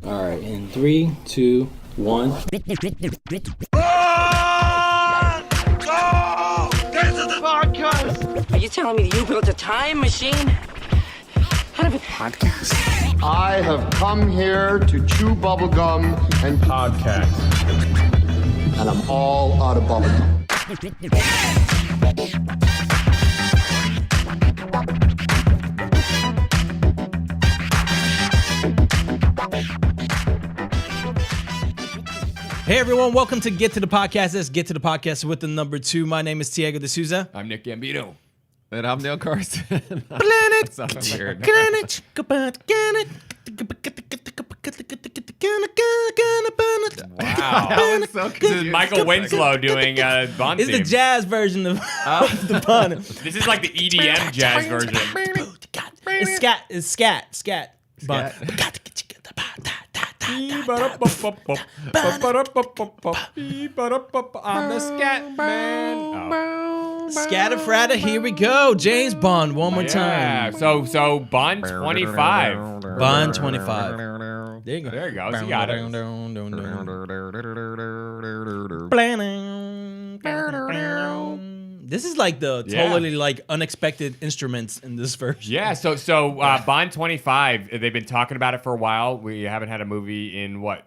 All right, in 3, 2, 1. Run! Go! This is the podcast! Are you telling me that you built a time machine out of a podcast? I have come here to chew bubblegum and podcast. And I'm all out of bubblegum. Hey everyone, welcome to Get to the Podcast. Let's get to the podcast with the number 2. My name is Tiago de Souza. I'm Nick Gambino. And I'm Neil Carson. Planet. Weird. Wow. So This is Michael Winslow doing Bond It's the theme. jazz version of the pun. This is like the EDM jazz version. It's scat. Bun. I'm the scat man. Oh. Scatterfratta, here we go. James Bond, one more Yeah. time. So Bond 25. Bond 25. There you go. There you go. So you got it. This is like the Yeah. totally like unexpected instruments in this version. Yeah. So Bond 25. They've been talking about it for a while. We haven't had a movie in what?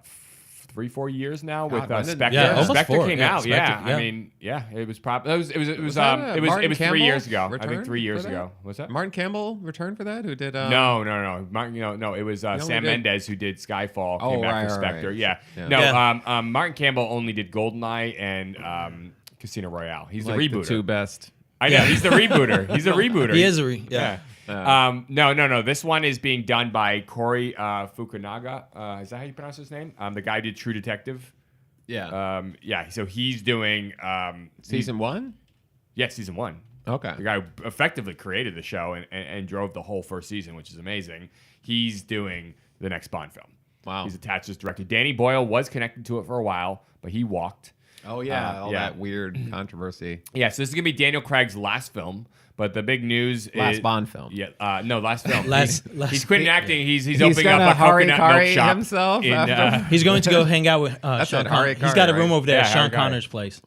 3-4 years now with when did- Spectre. Yeah, almost Spectre 4. came Yeah, out. Spectre, I mean, it was probably it was that, Martin 3 Campbell years ago. I return think 3 years for that? ago. What's that? Martin Campbell returned for that? Who did? No. Martin, no. It was only Sam did- Mendes who did Skyfall. Oh, Came back right, for right, Spectre. right. Yeah. Yeah. No. Yeah. Martin Campbell only did Goldeneye and Casino Royale. He's Like the the rebooter. two best. I know. He's the rebooter. He's the rebooter. He is yeah. No. This one is being done by Corey Fukunaga. Is that how you pronounce his name? The guy who did True Detective. Yeah. So he's doing Season 1? season 1. Okay. The guy who effectively created the show and drove the whole first season, which is amazing. He's doing the next Bond film. Wow. He's attached as director. Danny Boyle was connected to it for a while, but he walked. Oh, yeah. All yeah. that weird controversy. Yeah, so this is going to be Daniel Craig's last film, but the big news is... Last Bond film. Yeah, no, last film. Last- he's quitting acting. He's He's opening up gonna a coconut milk Harikari shop. himself in, after- He's going to go hang out with That's Sean it, Connery. Harry He's got a Connery, room right? over there Yeah, at Sean Harry Connery. Connor's place.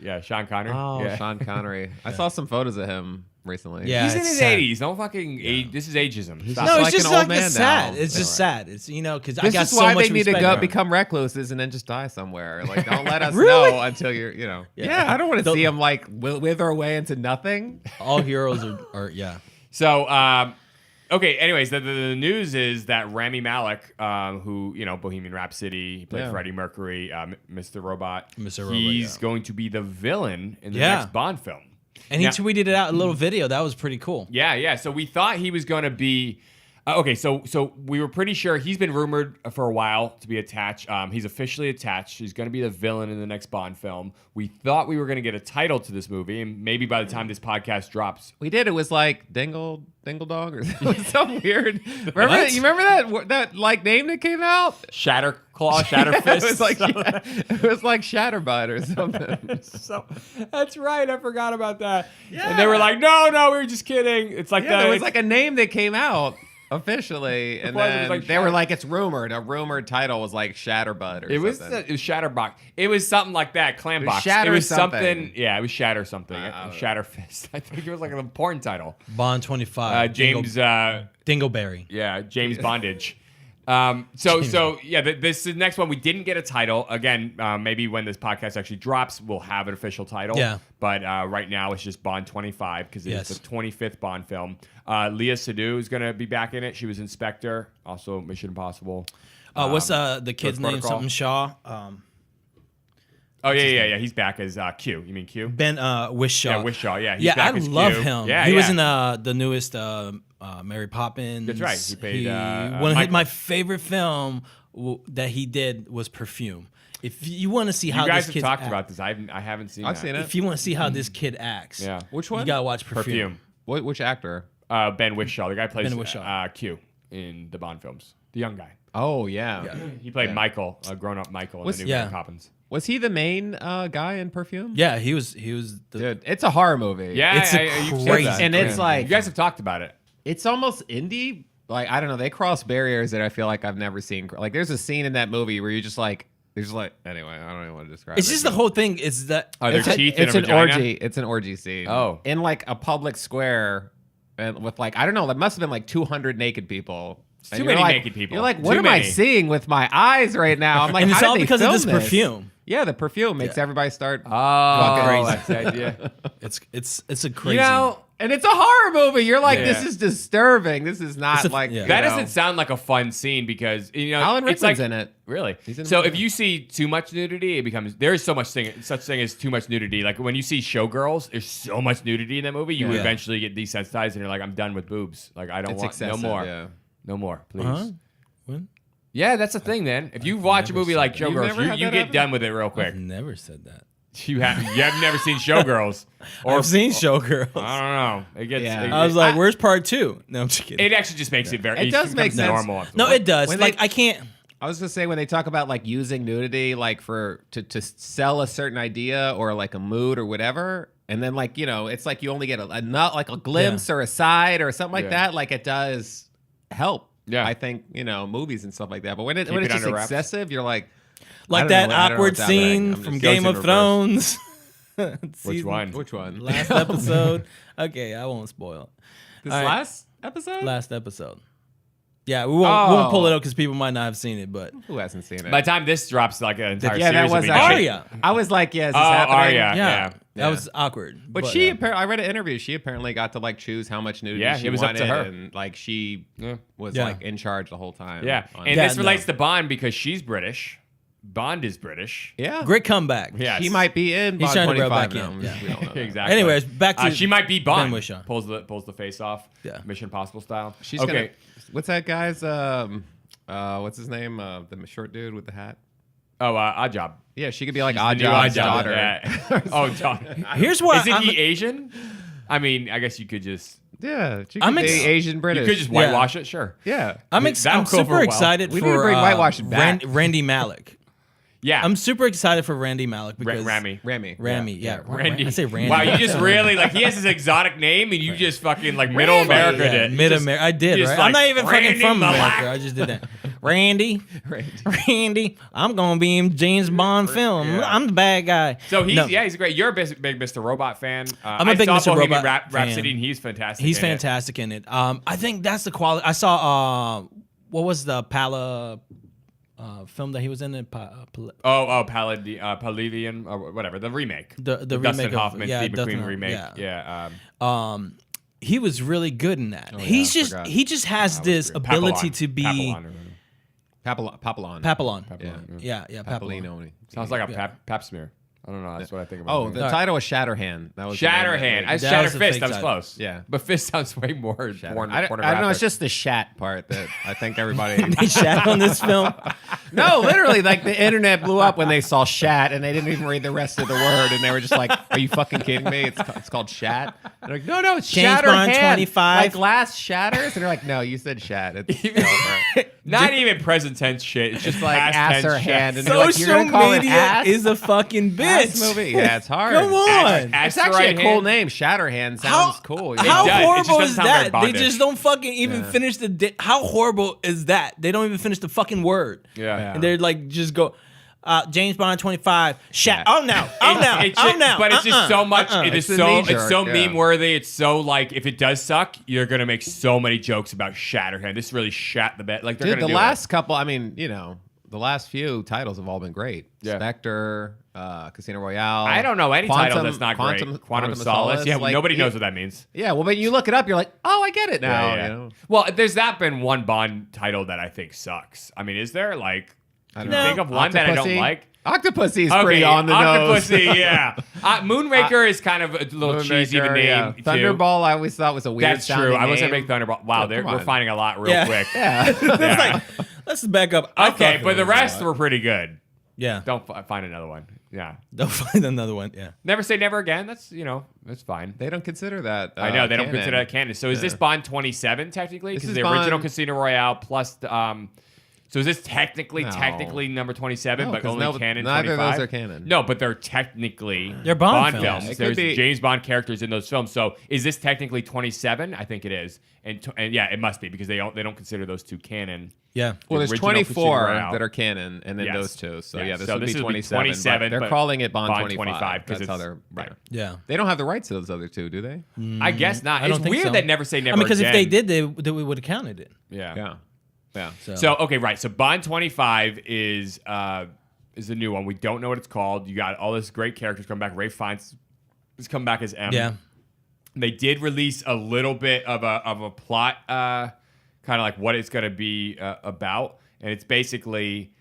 yeah, Sean Connery. Oh, yeah. Sean Connery. I saw some photos of him recently. Yeah. He's in it's his sad. 80s. Don't fucking age. This is ageism. Stop. No, it's like just an old like man it's sad. now. It's just sad. It's because I This got is so why much they need to respect. become recluses and then just die somewhere. Like, don't let us Really? know until you're, Yeah. Yeah, I don't want to Don't- see him like wither away into nothing. All heroes are yeah. So, okay. Anyways, the news is that Rami Malek, who Bohemian Rhapsody, he played Yeah. Freddie Mercury, Mr. Robot. Mr. Robot, He's yeah. going to be the villain in the Yeah. next Bond film. And he Now- tweeted out a little video that was pretty cool. Yeah. So we thought he was going to be. Okay, so we were pretty sure he's been rumored for a while to be attached. He's officially attached. He's going to be the villain in the next Bond film. We thought we were going to get a title to this movie, and maybe by the time this podcast drops, We did. It was like Dingle Dog or it was so weird. Remember? What? You remember that like name that came out? Shatterclaw, Shatterfist. It was like it was like Shatterbud or something. So that's right. I forgot about that. Yeah. And they were like, no, we were just kidding. It's like Yeah, there was like a name that came out officially, and was, it then was like they were Shatter- like, it's rumored. A rumored title was like Shatterbud or it was something. it was Shatterbox. It was something like that. Clambox. Shatter it was something. Yeah, it was Shatter something. Shatterfist. I think it was like an important title. Bond 25. James. Dingleberry. Yeah, James Bondage. So this is the next one. We didn't get a title. Again, maybe when this podcast actually drops, we'll have an official title. Yeah. But right now it's just Bond 25 because it's Yes. the 25th Bond film. Lea Seydoux is going to be back in it. She was in Spectre, also Mission Impossible. What's the kid's name? Protocol. Something Shaw. Oh yeah. He's back as Q. You mean Q? Ben Whishaw. Yeah, Whishaw. Yeah, he's Yeah, back I as love Q. him. Yeah, he was yeah. in the newest Mary Poppins. That's right. He played, one of Michael. my favorite film that he did was Perfume. If you want to see how You guys this have kid talked about this. I haven't seen. I've that. seen it. if you want to see how this kid acts, Yeah. Which one? you gotta watch Perfume. Perfume. Which actor? Ben Whishaw. The guy plays Ben Whishaw. Q in the Bond films. The young guy. Oh yeah. He played Michael, grown-up Michael in Was- the new yeah. Mary Poppins. Was he the main guy in Perfume? Yeah, he was the Dude, it's a horror movie. Yeah, It's you've said crazy. that. And it's like you guys have talked about it. it's almost indie, like I don't know, they cross barriers that I feel like I've never seen. Like there's a scene in that movie where you're just like, anyway, I don't even want to describe. It's just the whole thing. Is that Are there It's teeth in a it's an vagina? orgy. It's an orgy scene. Oh. In like a public square, and with like I don't know, there must have been like 200 naked people. And too you're many like- naked people. You're like, what Too am I many. seeing with my eyes right now? I'm like, And it's how all did they because of film this this perfume. Yeah, the perfume makes everybody start. Oh, crazy. that's the idea. It's a crazy. You know, and it's a horror movie. You're like, Yeah. this is disturbing. This is not It's a- like yeah. you That know. doesn't sound like a fun scene because Alan it's Rickman's like in it. Really? He's in So the if you see too much nudity, it becomes there is such thing as too much nudity. Like when you see Showgirls, there's so much nudity in that movie. You Yeah. eventually get desensitized and you're like, I'm done with boobs. Like I don't It's want excessive, no more. yeah. No more, please. Huh? What? Yeah, that's the thing, man. If you watch a never movie said like that. You've Showgirls, never had you that get happen? done with it real quick. I've never said that. You have never seen Showgirls. I've seen Showgirls. I don't know. It gets. Yeah. I was like, "Where's part 2?" No, I'm just kidding. it actually just makes it very. It does make becomes sense. normal. after a No, while. it does. When Like they- I can't. I was gonna say when they talk about like using nudity like to sell a certain idea or like a mood or whatever, and then like it's like you only get a not like a glimpse or a side or something like Yeah. that. Like it does help. Yeah. I think movies and stuff like that. But when Keep it's it just under wraps. excessive, you're like Like I that don't know awkward what's happening. scene I'm from just- Game Goes of in Thrones. Which Season- one? Which one? Last episode. Okay, I won't spoil. This All right. last episode? Last episode. Yeah, we won't pull Oh. it up because people might not have seen it, but Who hasn't seen it? By the time this drops, like an entire yeah, that series will was be actually. done. Arya. I was like, yeah, is this Oh, happening? Arya. yeah, Yeah. that was awkward. But she, yeah. I read an interview. She apparently got to like choose how much nudity Yeah, she it was up wanted, to her. and like she was Yeah. like in charge the whole time. Yeah, on- and Yeah, this no. relates to Bond because she's British. Bond is British. yeah, Great comeback. Yeah. He might be in. He's Bond trying to rub 25 back now. in, yeah. We don't know that. Exactly. Anyways, back to she might be Bond. Ben Whishaw. Pulls the face off. Yeah. Mission Impossible style. She's okay. gonna. What's that guy's? What's his name? The short dude with the hat. Oh, Odd Job. Yeah, she could be like The Odd new Odd Job's Job. daughter. Yeah. Oh, daughter. Here's why Isn't I'm, he Asian? I mean, I guess you could just Yeah, she could I'm be ex- Asian British. you could just whitewash it. Sure. yeah. I'm That'll go over super well. excited We for need to bring whitewashing back. Randy Malek. Yeah. I'm super excited for Randy Malek because Rami. Rami. yeah. Randy. I say Randy. Wow, you just really like he has this exotic name and you just fucking like middle America yeah, did. Mid America. I did, just right? like, I'm not even Randy fucking from Malek. America. I just did that. Randy. Randy. I'm gonna be in James Bond film. Yeah. I'm the bad guy. So he's No, he's great. You're a big Mr. Robot fan. I'm a big I Mr. saw Bohemian Robot Rhapsody fan. and he's fantastic. He's in it. fantastic in it. I think that's the quality. I saw what was the Pala film that he was in? Palladian or whatever the remake. The Dustin remake of- Hoffman, yeah, Steve Dustin McQueen Hoffman, remake. yeah. Yeah. He was really good in that. yeah, He's I just forgot. he just has this ability Papillon. to be Papillon. Papillon. Papillon. Yeah. Yeah, Papillon. Papillino. Sounds like a pap smear. I don't know. That's what I think about. Oh, the title was Shatterhand. That was Shatterhand. I That Shatter was the Fist. fake That was title. close. Yeah. But Fist sounds way more porn, I don't know. It's just the shat part that I think everybody. They shat on this film. No, literally, like the internet blew up when they saw shat, and they didn't even read the rest of the word, and they were just like, "Are you fucking kidding me? It's called shat." They're like, "No, it's James shatter Bond hand. 25. Like glass shatters," and they're like, "No, you said shat." It's Not even present tense shit. It's just like past ass tense or shit. hand, and they're like, "You're Social gonna call it media ass?" is a fucking bitch. Ass movie. Yeah, it's hard. Come on. Ass It's actually a right cool hand. name. Shatterhand sounds cool. you How know? does. It just horrible doesn't is sound very that? They bondage. just don't fucking even finish the. How horrible is that? They don't even finish the fucking word. Yeah. And they're like, just go, James Bond 25. Shat. Yeah. Oh no. Oh no. It's Oh just- no. But it's just so much. It is It's a so. knee It's jerk, so yeah. meme worthy. It's so like if it does suck, you're gonna make so many jokes about Shatterhand. This really shat the bed. Like they're Dude, gonna the do last couple, I mean, the last few titles have all been great. Yeah. Spectre, Casino Royale. I don't know any title that's not great. Quantum of Solace. Yeah, like, nobody knows what that means. Yeah, well, but you look it up, you're like, oh, I get it now. Yeah, yeah. You know? Well, there's not been one Bond title that I think sucks. I mean, is there like? I Can don't you know. think of one that I don't Octopussy? like? Octopussy is pretty on the Octopussy, nose. yeah. Moonraker is kind of a little cheesy of a Moonraker, name. yeah. too. Thunderball, I always thought was a weird That's true. sounding I wasn't a name. big Thunderball. Wow, come we're on. finding a lot real Yeah. quick. Yeah. That's like, let's back up. I Okay, thought but the there was rest a lot. were pretty good. Yeah. Don't find another one. Yeah. Don't find another one. Yeah. Never say never again. That's that's fine. They don't consider that. I know they don't canon. consider that canon. So is this Bond 27 technically? This Because is the original Bond- Casino Royale plus the So is this technically number 27, No, but 'cause only canon 25? neither of those are canon. No, but they're technically They're Bond films. films. Yeah, it There's could be- James Bond characters in those films. So is this technically 27? I think it is. And yeah, it must be because they don't consider those two canon. Yeah. Well, there's original 24 Casino Royale. that are canon, and then Yes. those two. So Yes. yeah, this So would this be would be 27. 27, but they're but calling it Bond, Bond 25 'cause That's it's how they're right. Yeah. They don't have the rights to those other two, do they? I guess not. I don't It's think weird so. that Never Say Never I mean, because if they Again- did, they we would have counted it. Yeah. Yeah. So okay, right. So Bond 25 is the new one. We don't know what it's called. You got all this great characters come back. Ray Fiennes has come back as M. Yeah. They did release a little bit of a plot, kind of like what it's going to be about, and it's basically.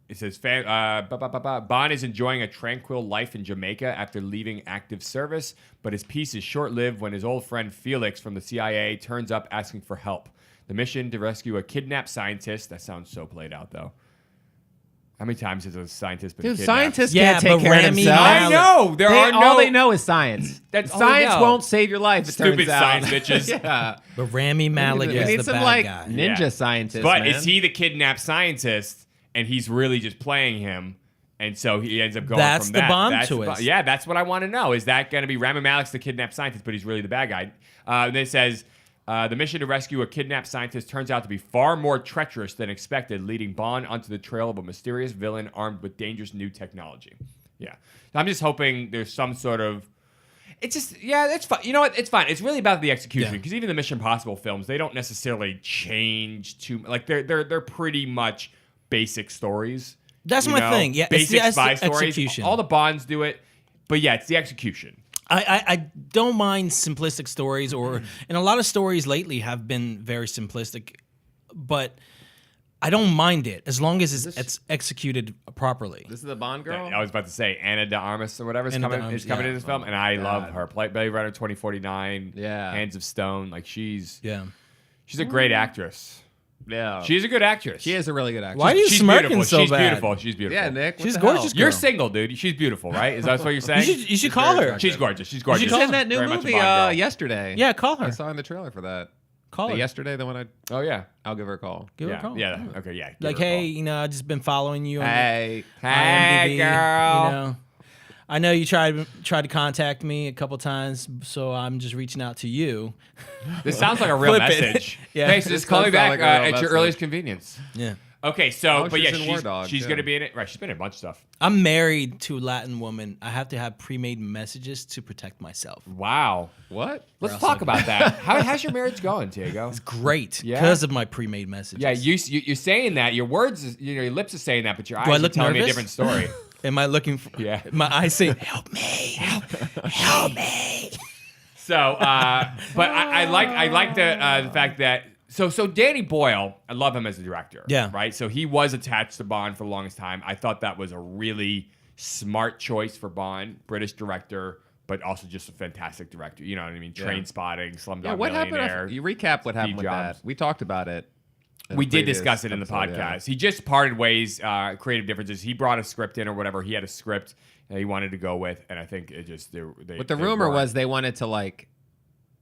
It says Bond is enjoying a tranquil life in Jamaica after leaving active service, but his peace is short-lived when his old friend Felix from the CIA turns up asking for help. The mission to rescue a kidnapped scientist. That sounds so played out, though. How many times has a scientist been Dude, kidnapped? scientists Yeah, can't take but care of Rami themselves. I know. There are no... All they know is science. That's all they Science know. won't save your life, it Stupid turns out. science bitches. Yeah. But Rami Malek We is need the some, bad like, guy. ninja Yeah. scientists, But man. is he the kidnapped scientist, and he's really just playing him, and so he ends up going That's from the that. Bond That's the twist. Bond- yeah, that's what I want to know. Is that going to be Rami Malek's the kidnapped scientist, but he's really the bad guy? And it says, the mission to rescue a kidnapped scientist turns out to be far more treacherous than expected, leading Bond onto the trail of a mysterious villain armed with dangerous new technology. Yeah. I'm just hoping there's some sort of... It's just, yeah, that's fine. You know what? It's fine. It's really about the execution, Yeah. because even the Mission Impossible films, they don't necessarily change too... Like, they're pretty much basic stories. That's you my know? thing. Yeah, it's Basic the spy stories. execution. All the Bonds do it, but yeah, it's the execution. I don't mind simplistic stories, and a lot of stories lately have been very simplistic, but I don't mind it as long as it's executed properly. This is the Bond girl? I was about to say Ana de Armas or whatever is Ana de coming Armas, in yeah. this film, and I love God. her. Blade Runner 2049, Yeah. Hands of Stone. Like she's a great actress. Yeah. She's a good actress. She is a really good actress. Why are you She's smirking beautiful. so She's bad? beautiful. She's beautiful. Yeah, Nick. what She's the gorgeous. hell? You're girl. single, dude. She's beautiful, right? Is that what you're saying? You should call her. She's gorgeous. She's gorgeous. She's in that new Very much a movie Bond girl. yesterday. Yeah, call her. I saw in the trailer for that. Call her. Yesterday, the one Oh yeah. I'll give her a call. Give her a Yeah. call. Yeah. Okay. Yeah. give Like, her a hey, I've just been following you on Hey. Hey, IMDb, girl. I know you tried to contact me a couple times, so I'm just reaching out to you. call. This sounds like a real Flip it. message. Yeah. Hey, so This just call me does sound back like a real at your message. earliest convenience. Yeah. Okay, so, Oh, but yeah, she's in War Dog, she's yeah. going to be in it. Right, she's been in a bunch of stuff. I'm married to a Latin woman. I have to have pre-made messages to protect myself. Wow. What? Let's talk about that. How's your marriage going, Diego? Great, Yeah? because of my pre-made messages. Yeah, you're saying that. Your words, your lips are saying that, but your eyes I are look telling me a nervous? different story. Am I looking for? Yeah. My eyes say, "Help me, help me." So, but I like the fact that so Danny Boyle, I love him as a director. Yeah. Right. So he was attached to Bond for the longest time. I thought that was a really smart choice for Bond, British director, but also just a fantastic director. You know what I mean? Train Spotting, Slumdog Yeah, what Millionaire. happened? You recap what happened Steve with Jobs. that. We talked about it. in We a did previous discuss it in the episode, podcast. yeah. He just parted ways, creative differences. He brought a script in or whatever. He had a script that he wanted to go with, and I think it just But the rumor was they wanted to like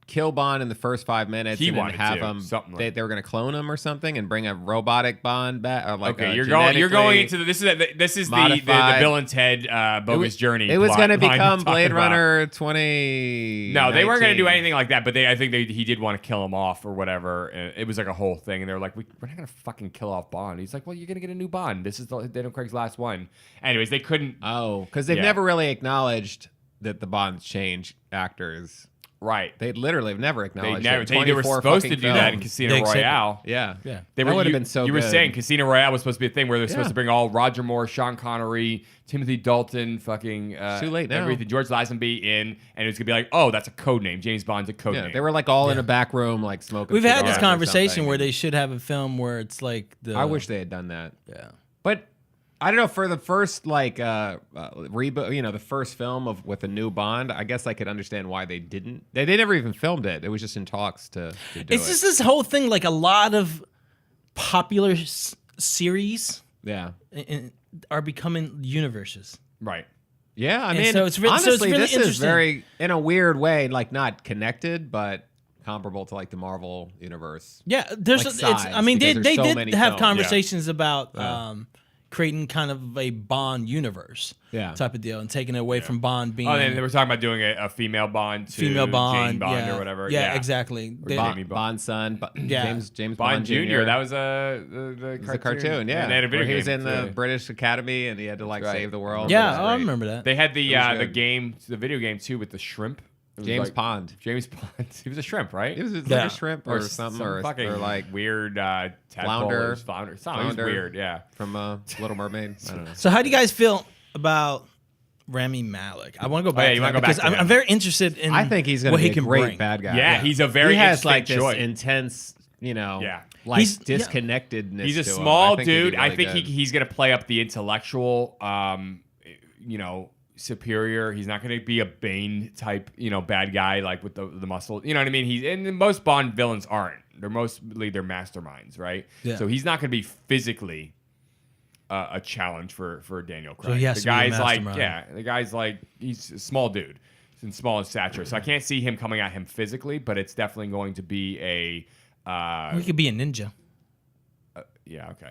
kill Bond in the first 5 minutes He and then wanted have to, him. something like They were going to clone him or something and bring a robotic Bond back. Or like okay, a you're going genetically into this is the modified- Bill and Ted bogus journey. It was going to become Blade Runner 20. No, they weren't going to do anything like that. But I think he did want to kill him off or whatever. And it was like a whole thing. And they were like, we're not going to fucking kill off Bond. He's like, well, you're going to get a new Bond. This is Daniel Craig's last one. Anyways, they couldn't. Oh, because they've Yeah. never really acknowledged that the Bonds change actors. Right. They literally have never acknowledged They it. were 24 supposed to fucking do that in films. Casino They accepted- Royale. Yeah. Yeah. They That were, would've you, been so You were good. saying Casino Royale was supposed to be a thing where they're supposed Yeah. to bring all Roger Moore, Sean Connery, Timothy Dalton, fucking Too late now. everything, George Lazenby in, and it was gonna be like, oh, that's a code name. James Bond's a code Yeah, name. they were like all in a back room, like smoking. We've had this cigars or conversation something. where they should have a film where it's like the. I wish they had done that. Yeah. But I don't know, for the first like reboot, the first film with a new Bond, I guess I could understand why they didn't. They never even filmed it. It was just in talks to do It's it. just this whole thing, like a lot of popular series Yeah. are becoming universes. right. Yeah, I And mean, so it's really- so it's honestly, really this is interesting. very, in a weird way, like not connected, but comparable to like the Marvel universe. Yeah, there's. Like It's. size, I mean, they because there's so did many have films. conversations about creating kind of a Bond universe, Yeah. type of deal, and taking it away from Bond being Oh, and they were talking about doing a female Bond to female Bond, Jane Bond yeah, or whatever. Yeah, exactly. Or They- Jamie Bond's son, Yeah. James Bond Jr. That was It was a cartoon, yeah. And they had a video Where he was game, in the too. British Academy and he had to like Right. save the world. yeah, It was I great. remember that. They had the good. game, the video game too, with the shrimp. It was James Pond. James Pond. He was a shrimp, right? It was like Yeah. a shrimp or something, some or fucking like weird tadpole flounder. or flounder. Something. It was Flounder. weird. Yeah. from Little Mermaid. I don't know. So, how do you guys feel about Rami Malek? I want to go back. yeah, to you that wanna go back because to I'm, him. I'm very interested in. I think he's going what to he be a can great bring. bad guy. Yeah, he's a very he has interesting like this choice. intense, Yeah. like He's- disconnectedness. He's a to him. small I think he'd be dude. I really think good. he's going to play up the intellectual, superior. He's not going to be a Bane type, bad guy like with the muscle. You know what I mean? And most Bond villains aren't. They're mostly masterminds, right? Yeah. So he's not going to be physically a challenge for Daniel Craig. he has the to be a guy's like, mastermind. the guy's like, he's a small dude. He's in small in stature. So I can't see him coming at him physically, but it's definitely going to be a. He could be a ninja. Yeah, okay.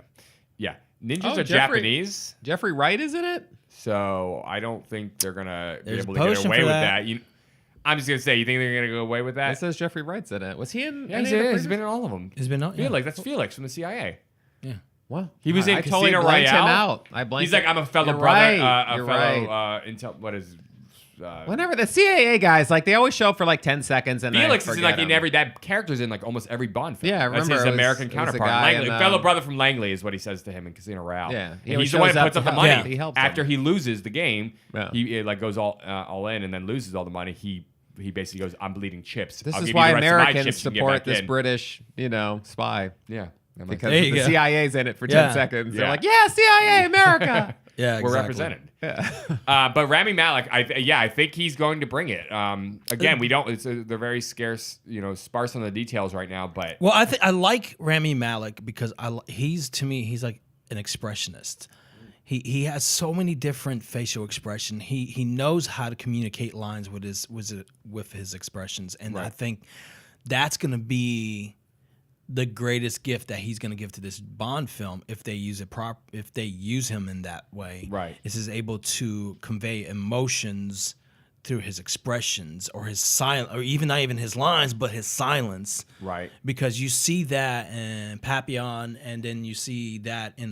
Yeah. Ninjas Oh, are Jeffrey- Japanese, Jeffrey Wright is in it. so I don't think they're going to be There's able a to get potion away for with that. that. I'm just going to say, you think they're going to go away with It that? says Jeffrey Wright's in it. Was he in? Yeah, any he's of the He's previous- been in all of them. He's been. Yeah. Felix, that's Felix from the CIA. Well, He was in I totally Casino blanked Royale. him out. I blanked. He's like, I'm a fellow You're brother, right. a You're fellow right. intel. What is? Whenever the CIA guys, like they always show up for like 10 seconds and Felix I is forget like in him. every that character's in like almost every Bond film. Yeah, I that's remember his it was- American it was a counterpart. guy Langley, in, fellow brother from Langley is what he says to him in Casino Royale. Yeah, he and always he's the one shows that up puts to up the help. money. Yeah, he helps After him. he loses the game. Yeah. He like goes all in and then loses all the money. He basically goes, I'm bleeding chips. This I'll is give why you the rest of my Americans chips, you can get support back this in." British, spy. Yeah, that makes Because There you the go. CIA's in it for Yeah. 10 seconds. They're Yeah. like, yeah, CIA, America. Yeah, we're exactly. represented. Yeah. But Rami Malek, I think he's going to bring it. Again, we don't. They're very scarce, sparse on the details right now. But Well, I like Rami Malek because he's to me he's like an expressionist. He has so many different facial expression. He knows how to communicate lines with his expressions, and I think that's going to be the greatest gift that he's going to give to this Bond film if they use if they use him in that way. Right. Is he's able to convey emotions through his expressions or his silence, or even not even his lines, but his silence. right, Because you see that in Papillon, and then you see that in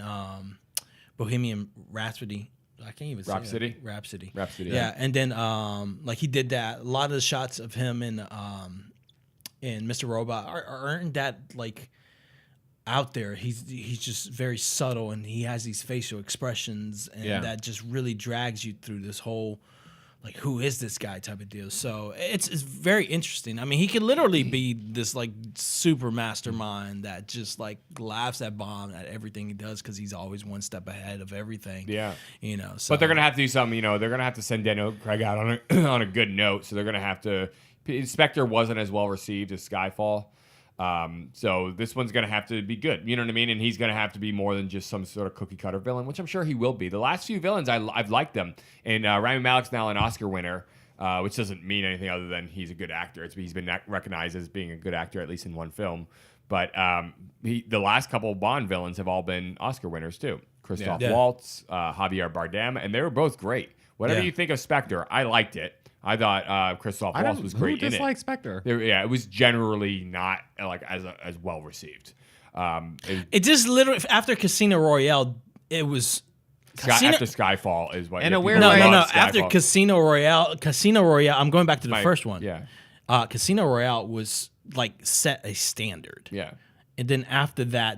Bohemian Rhapsody. I can't even say Rhapsody? that. Rhapsody. Rhapsody, Yeah, and then like he did that. A lot of the shots of him in Mr. Robot aren't that like out there. He's just very subtle, and he has these facial expressions, and that just really drags you through this whole like, who is this guy type of deal. So it's very interesting. I mean, he could literally be this like super mastermind that just like laughs at Bond at everything he does because he's always one step ahead of everything. Yeah. So. but they're gonna have to do something. They're gonna have to send Daniel Craig out on a on a good note. So they're gonna have to. Spectre wasn't as well received as Skyfall. So this one's going to have to be good. You know what I mean? And he's going to have to be more than just some sort of cookie cutter villain, which I'm sure he will be. The last few villains, I've liked them. And Rami Malek's now an Oscar winner, which doesn't mean anything other than he's a good actor. He's been recognized as being a good actor, at least in one film. But the last couple of Bond villains have all been Oscar winners too. Christoph Waltz, Javier Bardem, and they were both great. Whatever you think of Spectre, I liked it. I thought Christoph Waltz was great Who in it. dislikes Spectre? It was generally not like as well received. It just literally after Casino Royale, it was After Skyfall is what. In a people weird no, way- no, no. love After Skyfall. Casino Royale, I'm going back to the My- first one. Yeah, Casino Royale was like set a standard. yeah. And then after that,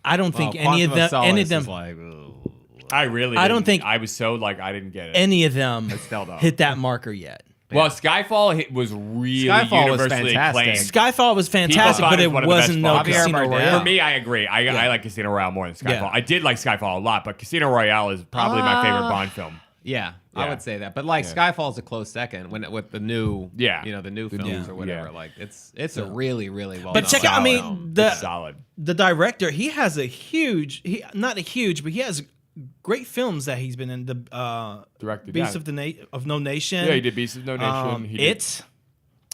I don't think Well, any of Quantum them, any of Solace them, is like, ugh. I really. I don't didn't- think- I was so like I didn't get it. any of them still don't. hit that marker yet. Well, Skyfall was really Skyfall was universally fantastic. acclaimed. Skyfall was fantastic, thought but it it was one of the wasn't no best Javier Casino Bardem. Royale. For me, I agree. I like Casino Royale more than Skyfall. Yeah. I did like Skyfall a lot, but Casino Royale is probably my favorite Bond film. Yeah, Yeah. I would say that. But like Skyfall's a close second with the new, the new films or whatever. Yeah. Like it's a really well. But check out, I Solid. mean, It's solid. the director, he has a huge, not a huge, but he has great films that he's been in. The Directed, Beasts yeah. of No Nation. Yeah, he did Beasts of No Nation. He did- It.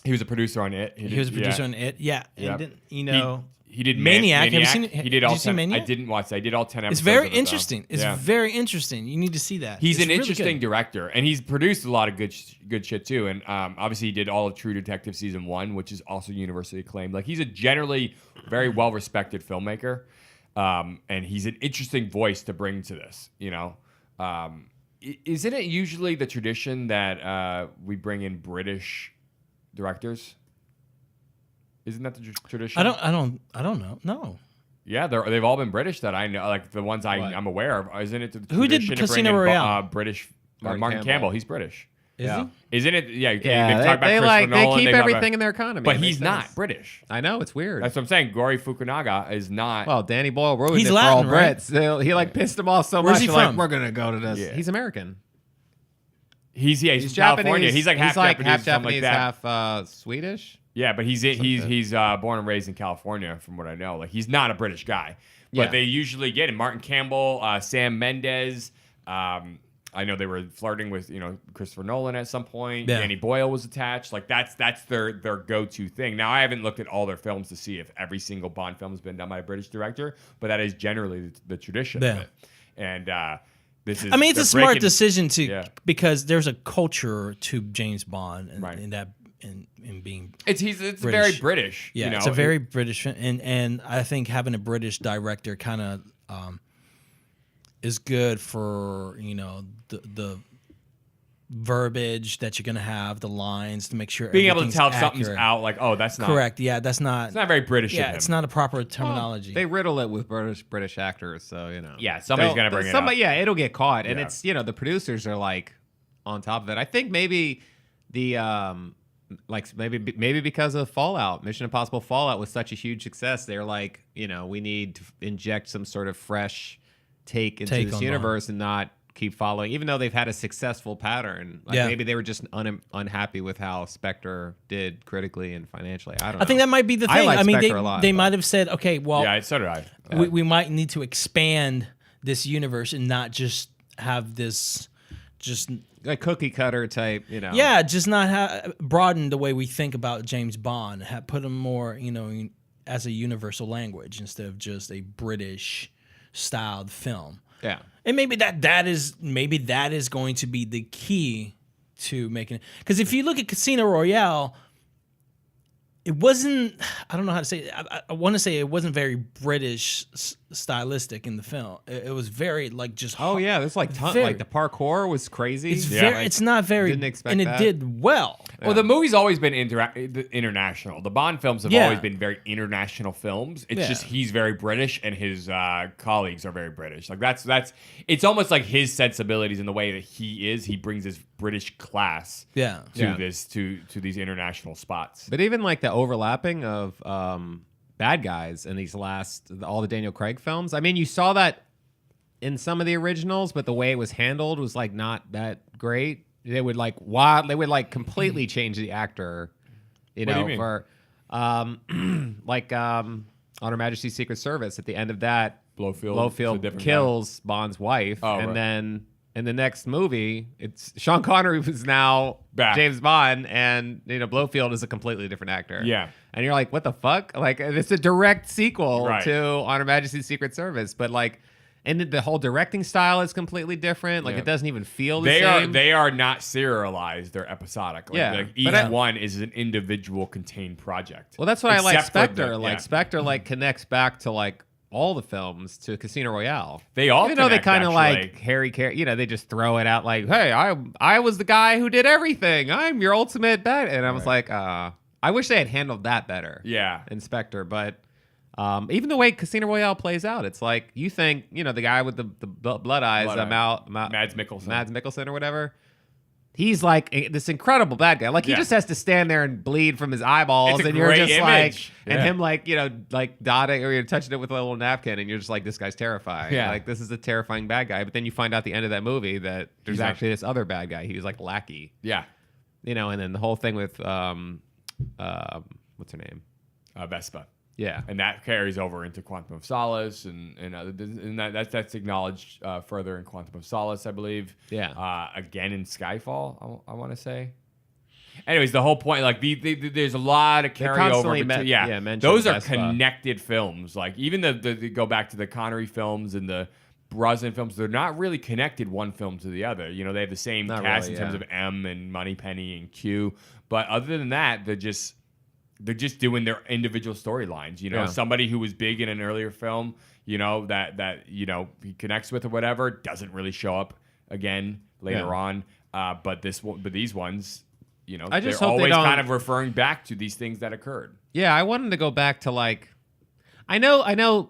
He was a producer on it. He was a producer on it. Yeah. Yep. And then, you know, he did Maniac. Maniac. Have you seen? He did did all you see 10. Maniac? I didn't watch that. I did all 10 episodes. It's very of it, though. interesting. It's very interesting. You need to see that. He's It's an really interesting good. director, and he's produced a lot of good shit too. And obviously, he did all of True Detective season 1, which is also universally acclaimed. Like, he's a generally very well respected filmmaker, and he's an interesting voice to bring to this. You know, isn't it usually the tradition that we bring in British directors? Isn't that the tradition? I don't know. No. Yeah, they've all been British that I know, like the ones I'm aware of. Isn't it the Who did tradition to bring Casino in Royale? British Martin Martin Campbell. Campbell. He's British. Is he? Isn't it? Yeah, they Yeah, talk about they Christopher keep Nolan, they talk everything about- in their economy. But It he's makes not sense. British. I know, it's weird. That's what I'm saying. Gory Fukunaga is not. Well, Danny Boyle ruined He's it Latin, for all right? Brits. He like pissed them off so Where's much. he they're like, from? we're gonna go to this. Yeah. He's American. he's from He's California. Japanese. He's like half Japanese, half something Japanese, like that. half Swedish. Yeah, but he's born and raised in California, from what I know. Like, he's not a British guy. But Yeah. they usually get him. Martin Campbell, Sam Mendes. I know they were flirting with Christopher Nolan at some point. Yeah. Danny Boyle was attached. Like, that's their go-to thing. Now, I haven't looked at all their films to see if every single Bond film has been done by a British director, but that is generally the tradition of Yeah. it. And this is. I mean, it's they're a smart breaking- decision Yeah. because there's a culture to James Bond and, Right. and that and being It's British. very British. Yeah, you know? it's a very British film, and I think having a British director kind of is good for the verbiage that you're gonna have, the lines to make sure being able to everything's tell if something's accurate. out. Like, oh, that's not Correct. Yeah, that's not. It's not very British. Yeah, of him. it's not a proper terminology. They riddle it with British actors, so Yeah, somebody's gonna bring it up. Yeah, it'll get caught, and Yeah. it's the producers are like on top of it. I think maybe the maybe because of Fallout, Mission Impossible Fallout was such a huge success. They're like, we need to inject some sort of fresh take into Take this on universe and not keep following, even though they've had a successful pattern. Like, Yeah. maybe they were just unhappy with how Spectre did critically and financially. I don't know. I think that might be the I thing. like I mean, Spectre a lot, they but- might have said, okay, well, Yeah, so did I. we might need to expand this universe and not just have this, just like cookie cutter type, yeah, just not broaden the way we think about James Bond. Put him more, as a universal language instead of just a British styled film. Yeah. And maybe that is going to be the key to making it. Because if you look at Casino Royale, it wasn't. I don't know how to say it. I want to say it wasn't very British stylistic in the film. It was very like just. Oh yeah, there's like very- like the parkour was crazy. It's Yeah. very. It's not very. Didn't expect and it that. did well. Well, the movie's always been international. The Bond films have Yeah. always been very international films. It's Yeah. just he's very British and his colleagues are very British. Like that's it's almost like his sensibilities and the way that he is. He brings his British class Yeah. to Yeah. this to these international spots. But even like the overlapping of bad guys in these all the Daniel Craig films. I mean, you saw that in some of the originals, but the way it was handled was like not that great. They would completely change the actor, What do you mean? for on Her Majesty's Secret Service. At the end of that, Blofeld different kills Bond's wife, Oh, and right. then in the next movie, it's Sean Connery who's now Back. James Bond, and Blofeld is a completely different actor. Yeah. And you're like, what the fuck? Like, it's a direct sequel Right. to On Her Majesty's Secret Service, but like, and the whole directing style is completely different. Like, Yeah. it doesn't even feel the They same. they are not serialized. They're episodic. Like, Yeah. like But each one is an individual contained project. Well, that's what I like Except for Spectre. the- Like, yeah. Spectre like connects back to like all the films to Casino Royale. They all even though they connect, kind of actually. like Harry Carey, they just throw it out like, "Hey, I was the guy who did everything. I'm your ultimate bad." And I was like, I wish they had handled that better. Yeah. in Spectre, but even the way Casino Royale plays out, it's like you think the guy with the blood eyes, Mads Mikkelsen. Mads Mikkelsen or whatever. He's like this incredible bad guy. Like he Yeah. just has to stand there and bleed from his eyeballs, It's a and you're great just image. like, and Yeah. him like dotting or you're touching it with a little napkin, and you're just like, this guy's terrifying. Yeah. Like this is a terrifying bad guy. But then you find out at the end of that movie that there's He's not- actually this other bad guy. He was like lackey, Yeah. and then the whole thing with what's her name? Vespa. Yeah, And that carries over into Quantum of Solace, and that's acknowledged further in Quantum of Solace, I believe. Yeah. Again in Skyfall, I want to say. Anyways, the whole point, like there's a lot of constantly carryover. mention Those are Vespa. connected films. Like even the go back to the Connery films and the Brosnan films, they're not really connected one film to the other. You know, they have the same Not cast really, in terms of M and Moneypenny and Q, but other than that, they're just doing their individual storylines. You know, somebody who was big in an earlier film, you know, that you know he connects with or whatever, doesn't really show up again later on. But these ones, you know, I just they're hope they always don't- kind of referring back to these things that occurred. Yeah, I wanted to go back to like, I know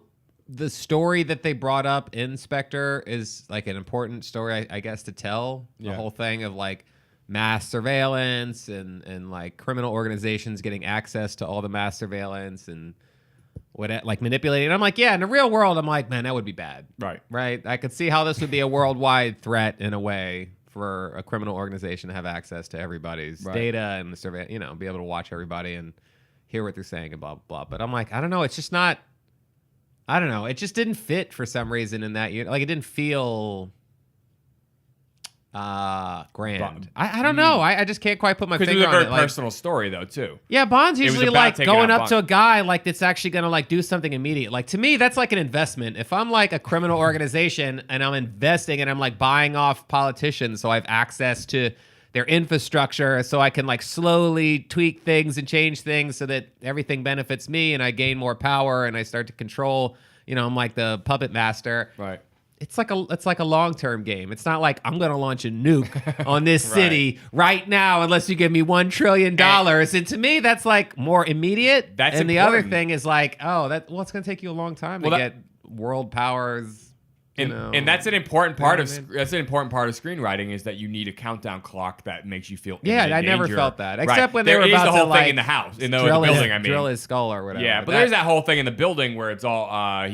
the story that they brought up in Spectre is like an important story, I guess, to tell. The whole thing of like mass surveillance and like criminal organizations getting access to all the mass surveillance and what like manipulating. And I'm like, yeah, in the real world, I'm like, man, that would be bad. Right. I could see how this would be a worldwide threat in a way for a criminal organization to have access to everybody's data and the survey, you know, be able to watch everybody and hear what they're saying and blah, blah, blah. But I'm like, I don't know. It's just not, I don't know. It just didn't fit for some reason in that, like it didn't feel grand. I don't know. I just can't quite put my Because finger it was on a it. very Like, personal story, though, too. yeah, Bond's was usually about like taking going out up to a guy like that's actually gonna like do something immediate. Like to me, that's like an investment. If I'm like a criminal organization and I'm investing and I'm like buying off politicians, so I have access to their infrastructure, so I can like slowly tweak things and change things so that everything benefits me and I gain more power and I start to control. You know, I'm like the puppet master. Right. It's like a long-term game. It's not like I'm going to launch a nuke on this city right now unless you give me $1 trillion. And to me, that's like more immediate. That's and the other important. thing is like, it's going to take you a long time to get world powers. And that's an important part of screenwriting is that you need a countdown clock that makes you feel Yeah, in I never danger. felt that. Right. Except when they there were is about the whole to thing like in the house, in the drill building. his, drill his skull or whatever. Yeah, but there's that whole thing in the building where it's all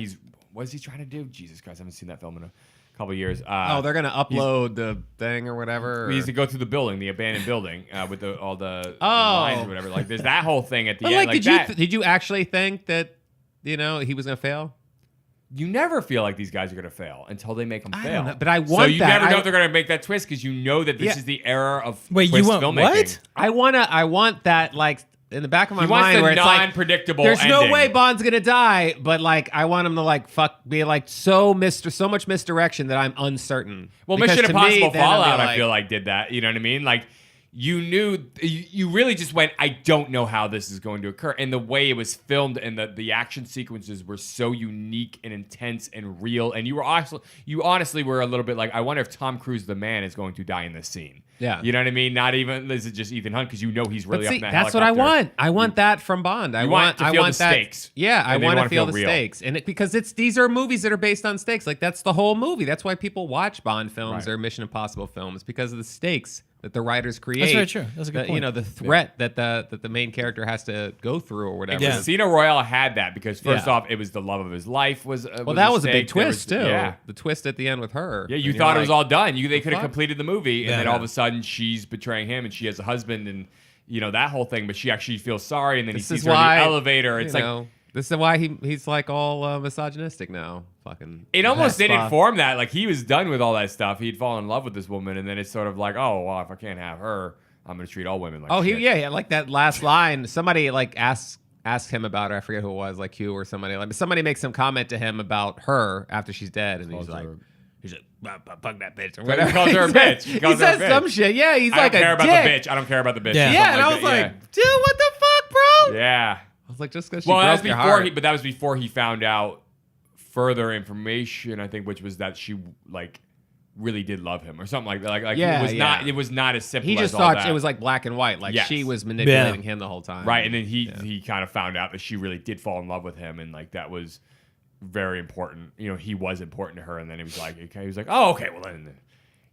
what is he trying to do? Jesus Christ, I haven't seen that film in a couple of years. they're gonna upload the thing or whatever. He needs to go through the building, the abandoned building, with all the lines or whatever. Like there's that whole thing at the But end. like, did you actually think that he was gonna fail? You never feel like these guys are going to fail until they make them I fail. don't know, but I So want you that. never know if they're going to make that twist because you know that this Yeah. is the era of Wait, twist you want filmmaking. what? I want that like in the back of my He wants mind the where it's like non-predictable there's no ending. way Bond's gonna die, but like I want him to like be like so much misdirection that I'm uncertain. Well, Because Mission to me, Impossible then I'll be Fallout, I like- feel like did that. You know what I mean? Like you knew, you really just went, I don't know how this is going to occur. And the way it was filmed and the action sequences were so unique and intense and real. And you honestly were a little bit like, I wonder if Tom Cruise, the man, is going to die in this scene. Yeah. You know what I mean? Not even, this is just Ethan Hunt because you know he's really But up see, in that that's what I helicopter. want. I want that from Bond. I You want to I feel want the that, stakes. Yeah, I And then want you to wanna feel feel the real. stakes, and because these are movies that are based on stakes. Like that's the whole movie. That's why people watch Bond films Right. or Mission Impossible films because of the stakes that the writers create. That's very true. That's a good The- point. You know, the threat that the main character has to go through or whatever. Yeah. Casino Royale had that because first Yeah. off, it was the love of his life. Well, That was a big stake. There twist was- too. Yeah. The twist at the end with her. Yeah, you And you're thought it was like, all done. They could have fuck? completed the movie, and Yeah. then all of a sudden she's betraying him, and she has a husband, and you know that whole thing. But she actually feels sorry, and then This he is sees her why in the elevator. It's you like know, this is why he's like all misogynistic now. Fucking. it almost didn't Vespa. form that. Like he was done with all that stuff. He'd fallen in love with this woman, and then it's sort of like, oh well, if I can't have her, I'm gonna treat all women like. Oh, shit. yeah, like that last line. Somebody like asked him about her. I forget who it was, like Hugh or somebody. Like somebody makes some comment to him about her after she's dead, and he's like, fuck that bitch or whatever. He calls her a bitch. He calls her a says bitch. some shit. Yeah, he's I like don't care a about dick. the bitch. I don't care about the bitch. Yeah. or Yeah, something and I was that. like, dude, what the fuck, bro? yeah. I was like, just because she Well, that was broke your before heart. but that was before he found out further information. I think, which was that she like really did love him or something like that. Like Yeah, it was not as simple. He as just all thought that. it was like black and white. Like Yes. she was manipulating him the whole time. right, and then he kind of found out that she really did fall in love with him, and like that was very important. You know, he was important to her, and then he was like, okay, he was like, oh, okay, well then,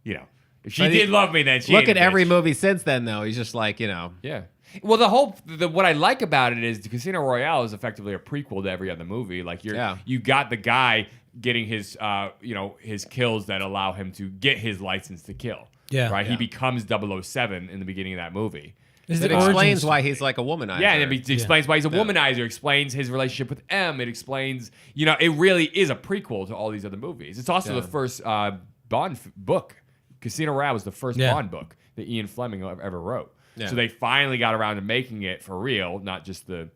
you know, if she But did love me, then she Look ain't at a every bitch. movie since then, though. He's just like, you know. Yeah. Well, what I like about it is the Casino Royale is effectively a prequel to every other movie. Like you got the guy getting his his kills that allow him to get his license to kill. Yeah. Right. Yeah. He becomes 007 in the beginning of that movie. Is It the origin explains story. why he's like a womanizer. Yeah, and it explains why he's a womanizer. Explains his relationship with M. It explains, it really is a prequel to all these other movies. It's also the first Bond book. Casino Royale was the first Bond book that Ian Fleming ever wrote. Yeah. So they finally got around to making it for real, not just the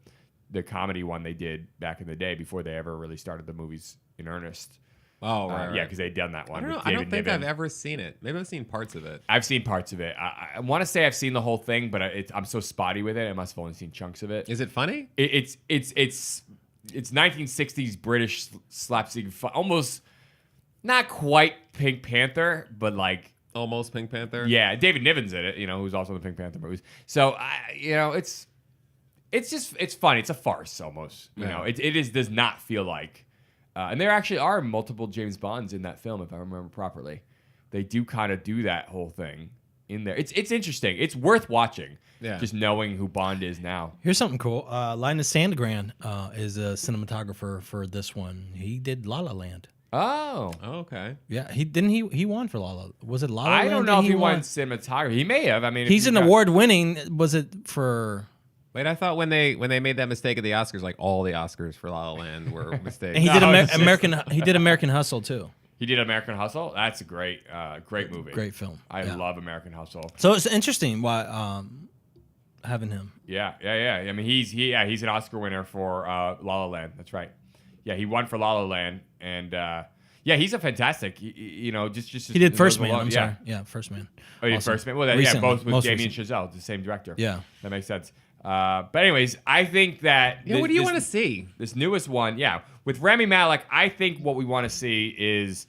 comedy one they did back in the day before they ever really started the movies in earnest. Oh, right. Yeah, because they'd done that one. I don't know. With I David don't think Niven. I've ever seen it. Maybe I've seen parts of it. I've seen parts of it. I want to say I've seen the whole thing, but I'm so spotty with it. I must have only seen chunks of it. Is it funny? It's 1960s British slapstick, almost not quite Pink Panther, but like Almost Pink Panther. yeah, David Niven's in it. Who's also in the Pink Panther movies. So it's funny. It's a farce almost. It does not feel like. And there actually are multiple James Bonds in that film, if I remember properly. They do kind of do that whole thing in there. It's interesting. It's worth watching. Yeah. Just knowing who Bond is now. Here's something cool. Linus Sandgren is a cinematographer for this one. He did La La Land. Oh. Okay. Yeah, he won for La La. Was it La La Land? I don't know if he won cinematography. He may have. I mean, He's an award-winning. Was it for? Wait, I thought when they made that mistake at the Oscars, like all the Oscars for La La Land were mistakes. And he did American. He did American Hustle too. He did American Hustle. That's a great movie. Great film. I love American Hustle. So it's interesting why having him. Yeah. I mean, he's an Oscar winner for La La Land. That's right. Yeah, he won for La La Land, and he's a fantastic. He did First Man. I'm sorry. Yeah, First Man. Oh, he did Also. First Man. Well, Recently, both with most Damien recent. Chazelle, the same director. Yeah, that makes sense. But anyways, I think that What do you want to see? This newest one, with Rami Malek, I think what we want to see is.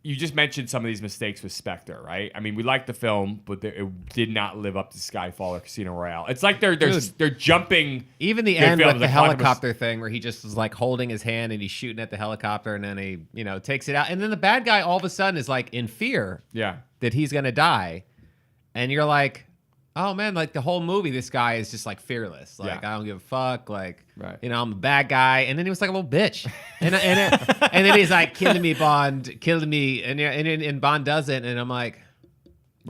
You just mentioned some of these mistakes with Spectre, right? I mean, we liked the film, but it did not live up to Skyfall or Casino Royale. It's like they're jumping. Even the good end films, with the like Quantum of- helicopter thing, where he just was like holding his hand and he's shooting at the helicopter, and then he takes it out, and then the bad guy all of a sudden is like in fear that he's gonna die, and you're like, oh man, like the whole movie, this guy is just like fearless. Like, I don't give a fuck. Like, I'm a bad guy. And then he was like a little bitch. And then he's like, killing me, Bond, killing me. And Bond does it. And I'm like,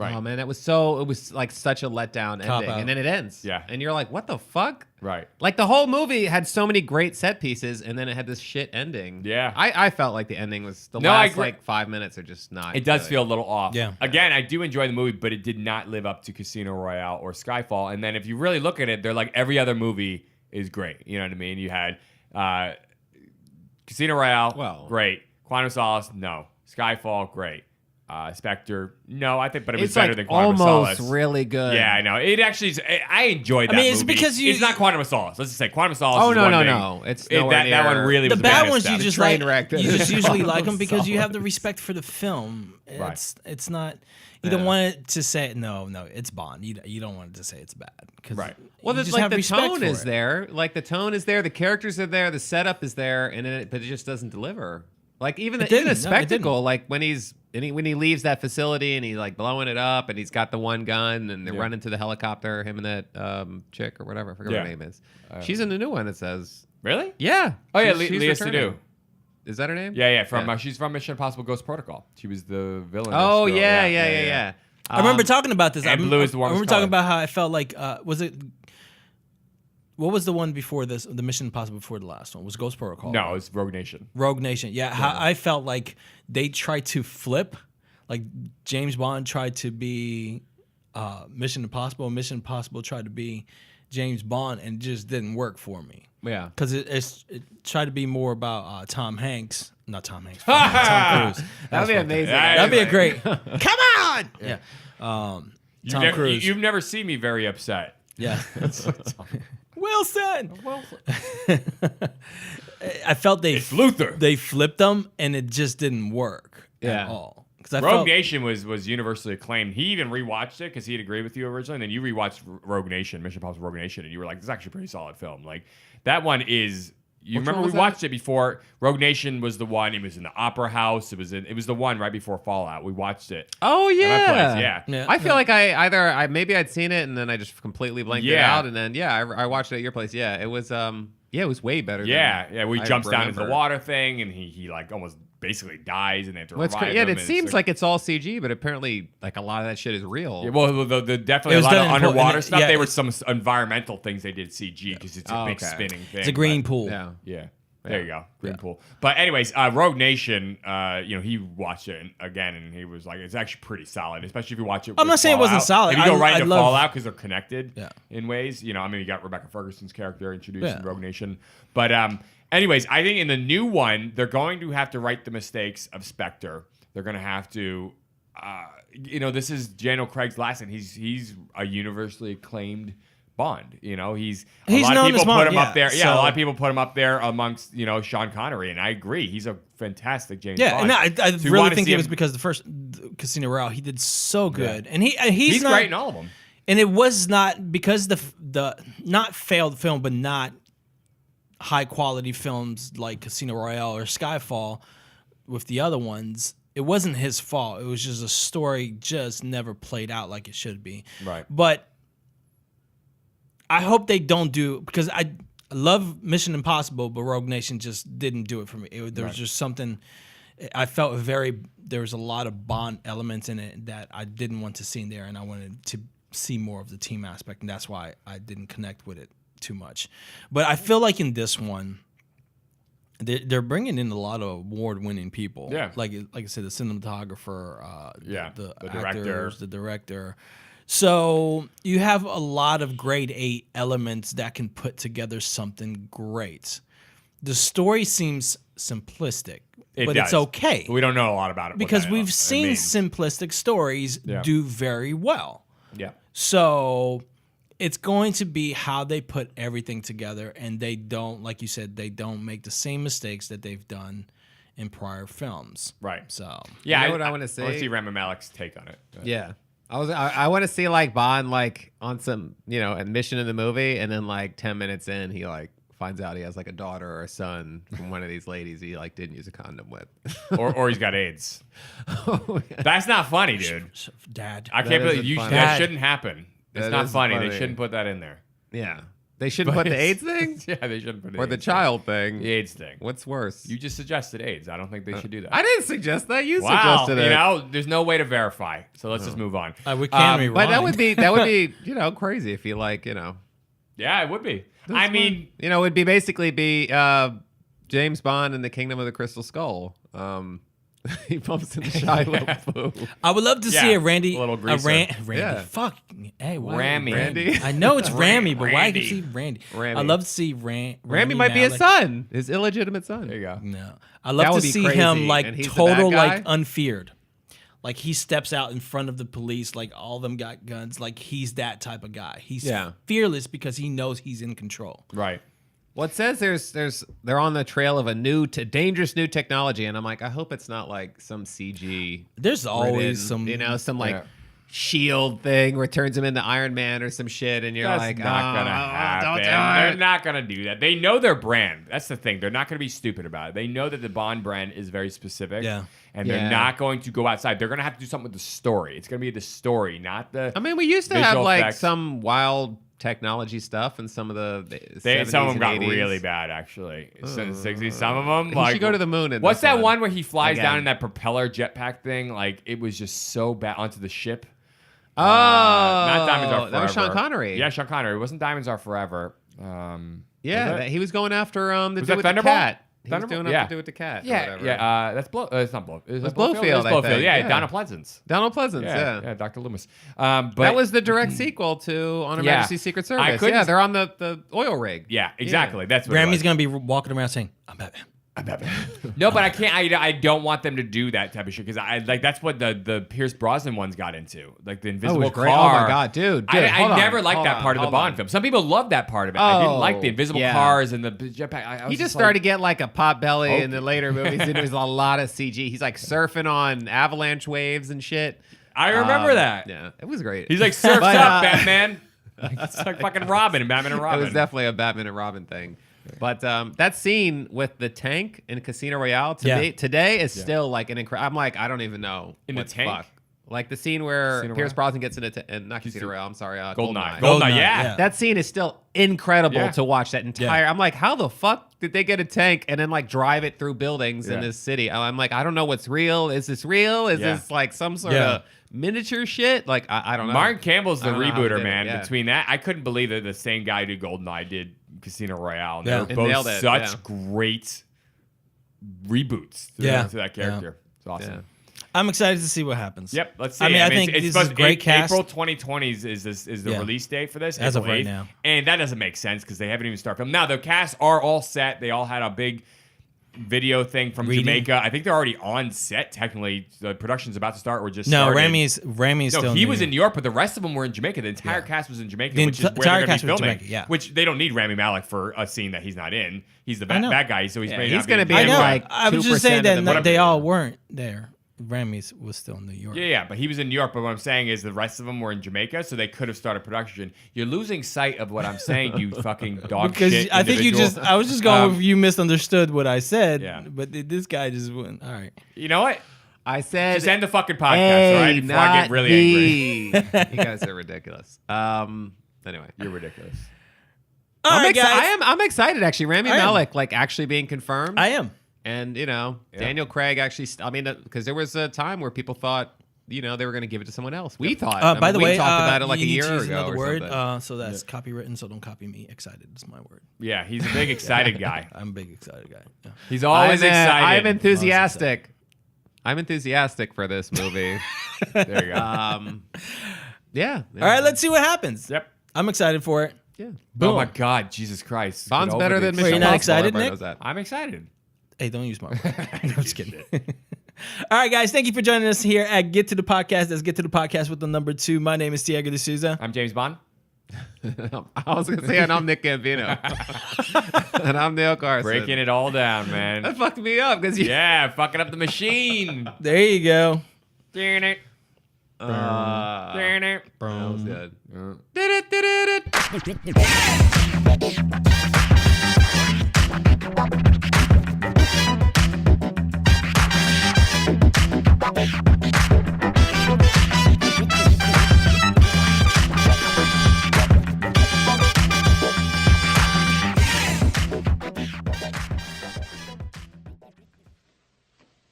oh man, it was like such a letdown ending. out. And then it ends. Yeah. And you're like, what the fuck? Right. Like the whole movie had so many great set pieces, and then it had this shit ending. Yeah. I felt like the ending was I last agree. like 5 minutes are just not. It does good. feel a little off. Yeah. Again, I do enjoy the movie, but it did not live up to Casino Royale or Skyfall. And then if you really look at it, they're like every other movie is great. You know what I mean? You had Casino Royale, great. Quantum of Solace, no. Skyfall, great. Spectre, no. I think, but it was It's better like than Quantum of almost Solace. really good. Yeah, I know. It actually is. I enjoyed that I mean, it's movie. because it's not Quantum of Solace. Let's just say Quantum of Solace. Oh is no, one no, thing. no! It's That one really the was a bad bad ones you step. just train like. wreck that You is just usually Quantum like them of because you have the Solace. respect for the film. Right. It's not. You don't want it to say no. It's Bond. You don't want it to say it's bad. Right. Well, you it's just like have the respect tone for is it. there. Like the tone is there. The characters are there. The setup is there, but it just doesn't deliver. Like even It didn't. the No, it spectacle. didn't. Like when he leaves that facility and he's like blowing it up, and he's got the one gun, and they're running to the helicopter. Him and that chick or whatever. I forget what her name is. She's in the new one. It says. Really? Yeah. Oh yeah, She's Lea returning. Seydoux. Is that her name? Yeah. She's from Mission Impossible: Ghost Protocol. She was the villain. Oh yeah. I remember talking about this. And Blue is the one I remember with talking color. about how I felt like was it. What was the one before this? The Mission Impossible before the last one was Ghost Protocol. No, it's Rogue Nation. Rogue Nation. Yeah, how I felt like they tried to flip, like James Bond tried to be Mission Impossible, and Mission Impossible tried to be James Bond, and it just didn't work for me. Yeah. Because it tried to be more about Tom Hanks, not Tom Hanks, Tom Cruise. That'd be amazing. That'd be a great. Come on. Yeah. Tom Cruise. You've never seen me very upset. Yeah. Wilson. I felt It's Luther. they flipped them, and it just didn't work at all. Because Rogue Nation was universally acclaimed. He even rewatched it because he'd agreed with you originally, and then you rewatched Rogue Nation, Mission Impossible Rogue Nation, and you were like, "This is actually a pretty solid film." Like that one is. You Which remember one we was watched it before. Rogue Nation was the one. It was in the Opera House. It was the one right before Fallout. We watched it. Oh At my yeah. place, yeah. Yeah. I feel like I maybe I'd seen it and then I just completely blanked it Yeah. out, and then I watched it at your place. Yeah, it was it was way better. Yeah, than we I jumps down into the remember. water thing, and he like almost basically dies, and they have to Well, it's revive cra- yeah, him. it and seems it's like it's all CG, but apparently like a lot of that shit is real. Yeah, well, the definitely It a was lot of done in underwater and stuff. yeah, They were it's- some environmental things they did CG because it's a Oh, big okay. spinning thing. It's a green but- pool. Yeah. Yeah. There you go. Green pool. But anyways, Rogue Nation, he watched it again and he was like, it's actually pretty solid, especially if you watch it. I'm not saying it wasn't solid. If you go right I into love- Fallout because they're connected in ways. You got Rebecca Ferguson's character introduced in Rogue Nation. But anyways, I think in the new one, they're going to have to right the mistakes of Spectre. They're going to have to, this is Daniel Craig's last, and he's a universally acclaimed Bond. He's a lot of people put him up there. Yeah, a lot of people put him up there amongst Sean Connery, and I agree. He's a fantastic James Bond. Yeah, and I really think it was because the first Casino Royale he did so good, and he's not, great in all of them. And it was not because the not failed film, but not high quality films like Casino Royale or Skyfall with the other ones. It wasn't his fault. It was just a story just never played out like it should be. Right. But I hope they don't do, because I love Mission Impossible, but Rogue Nation just didn't do it for me. There was just something, I felt there was a lot of Bond elements in it that I didn't want to see in there, and I wanted to see more of the team aspect, and that's why I didn't connect with it too much. But I feel like in this one, they're bringing in a lot of award-winning people. Yeah. Like I said, the cinematographer, the director. actors, the director. So you have a lot of grade A elements that can put together something great. The story seems simplistic, but it's okay. We don't know a lot about it. Because we've seen simplistic stories do very well. Yeah. So it's going to be how they put everything together, and they don't, like you said, they don't make the same mistakes that they've done in prior films. Right. So yeah, what I want to say? I want to see Rami Malek's take on it. Yeah. I want to see like Bond like on some admission in the movie, and then like 10 minutes in he like finds out he has like a daughter or a son from one of these ladies he like didn't use a condom with, or he's got AIDS. That's not funny, dude. Dad, I can't believe that shouldn't happen. It's not funny. They shouldn't put that in there. Yeah. They shouldn't put the AIDS thing? Yeah, they shouldn't put it. Or the child thing. The AIDS thing. What's worse? You just suggested AIDS. I don't think they should do that. I didn't suggest that. You wow. suggested it. There's no way to verify. So let's just move on. We can rewind. But that would be crazy if you Yeah, it would be. I mean, it would be basically James Bond in the Kingdom of the Crystal Skull. He bumps into Shia LaBeouf. I would love to see a a little greaser. Randy. Yeah. Fuck. Hey, why? Rami. Randy. I know it's Rami, but why Randy. could you see Randy? Rami. I'd love to see Rami Rami might be his Malek. son, his illegitimate son. there you go. No, I love That to would be see crazy. him like And he's the total, bad guy? like unfeared. Like he steps out in front of the police, like all of them got guns. Like he's that type of guy. He's fearless because he knows he's in control. Right. Well, it says they're on the trail of a dangerous new technology, and I'm like, I hope it's not like some CG. There's always ridden, some like shield thing where it turns him into Iron Man or some shit, and you're That's like, not gonna happen. don't do They're it. not gonna do that. They know their brand. That's the thing. They're not gonna be stupid about it. They know that the Bond brand is very specific. Yeah. And they're not going to go outside. They're gonna have to do something with the story. It's gonna be the story, not the. I mean, we used to have visual like effects. some wild technology stuff in some of the 70s Some of them got and 80s. really bad, actually. Since the 60s, some of them. He should go to the moon in What's this that one. one where he flies down Again. in that propeller jetpack thing? Like it was just so bad onto the ship. Oh, Not Diamonds Are Forever. that was Sean Connery. Yeah, Sean Connery. It wasn't Diamonds Are Forever. Yeah, was it? he was going after the Was dude that with the Thunderball? cat. He was Thunderball? doing Yeah. up to do with the cat. or Yeah, whatever. yeah. That's It's not Blow. Is that Blowfield, It's I Blowfield. think. Yeah, Yeah. Donald Pleasance. Donald Pleasance. Yeah, Yeah, Dr. Loomis. But that was the direct sequel to On Her Yeah. Majesty's Secret I Service. couldn't- Yeah, they're on the oil rig. Yeah, exactly. That's what Rami's it was. gonna be walking around saying, "I'm Batman." No, but I can't. I don't want them to do that type of shit because I like that's what the Pierce Brosnan ones got into, like the invisible was great. car. Oh my God, dude, I hold on, never liked hold that on, part of the hold Bond on. film. Some people love that part of it. I didn't like the Oh, invisible yeah. cars and the jetpack. I was He just like, started to get like a pot belly in the Okay. later movies. And there was a lot of CG. He's like surfing on avalanche waves and shit. I remember that. Yeah, it was great. He's like surfs But, up, Batman. It's like fucking Robin, Batman and It Robin. was definitely a Batman and Robin thing. But that scene with the tank in Casino Royale to me today is still like an incredible. I'm like, I don't even know In the what tank? fuck. Like the scene where Casino Pierce Royale? Brosnan gets into not Casino Royale. I'm sorry, Goldeneye. Goldeneye. Goldeneye, yeah. yeah. That scene is still incredible Yeah. to watch. That entire. I'm like, how the fuck did they get a tank and then like drive it through buildings in Yeah. this city? I'm like, I don't know what's real. Is this real? Is Yeah. this like some sort of miniature shit? Like I don't know. Martin Campbell's the I don't know how he rebooter, did it, man. yeah. Between that, I couldn't believe that the same guy who did Goldeneye did Casino Royale. And Yeah. they're And both nailed it, such yeah. great reboots to, to that character. It's awesome. Yeah. I'm excited to see what happens. Yep, let's see. I mean, I think it's this is supposed a great cast. April 2020 is the Yeah. release date for this. As of April right 8th. now. And that doesn't make sense because they haven't even started filming. Now, the cast are all set. They all had a big video thing from Reading. Jamaica. I think they're already on set, technically. The production's about to start. We're just No, started. Rami's No, still. he was in New York, but the rest of them were in Jamaica. The entire Yeah. cast was in Jamaica, The which is where entire they're going cast to be was filming. Jamaica, yeah. Which they don't need Rami Malek for a scene that he's not in. He's the I know. bad guy, so he's Yeah, maybe he's not gonna being be I in, know. like, I was just 2% saying of that the not, movie. they all weren't there. Rami's was still in New York. Yeah, but he was in New York. But what I'm saying is the rest of them were in Jamaica, so they could have started production. You're losing sight of what I'm saying, you fucking dog Because shit I think you individual. I was just going with you misunderstood what I said. Yeah. But this guy just went. All right. You know what? I said, Just end the fucking podcast, hey, all right? Before I not get really angry. he. You guys are ridiculous. Anyway. You're ridiculous. All right, guys. I'm excited actually. Rami I am. Malek like actually being confirmed. I am. And Daniel Craig actually. I mean, because there was a time where people thought they were going to give it to someone else. We thought. By the we way, talked about it like a you need year to use ago another or word, something. so that's copywritten. So don't copy me. Excited is my word. Yeah, he's a big excited guy. I'm a big excited guy. Yeah. He's always excited. I'm enthusiastic. I'm enthusiastic for this movie. There you go. Yeah. All right, let's see what happens. Yep. I'm excited for it. Yeah. Oh my God, Jesus Christ. Bond's Get better over than this. Wait, Mission you're not Impossible. excited, Everybody Nick? knows that. I'm excited. Hey, don't use my word. I'm just kidding. All right, guys. Thank you for joining us here at Get to the Podcast. That's Get to the Podcast with the number 2. My name is Tiago D'Souza. I'm James Bond. I was gonna say, and I'm Nick Gambino, and I'm Neil Carson. Breaking it all down, man. That fucked me up because you. Yeah, fucking up the machine. There you go. Darn it. Darn it. That was good.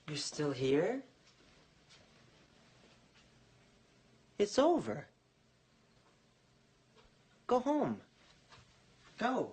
You're still here? It's over. Go home. Go.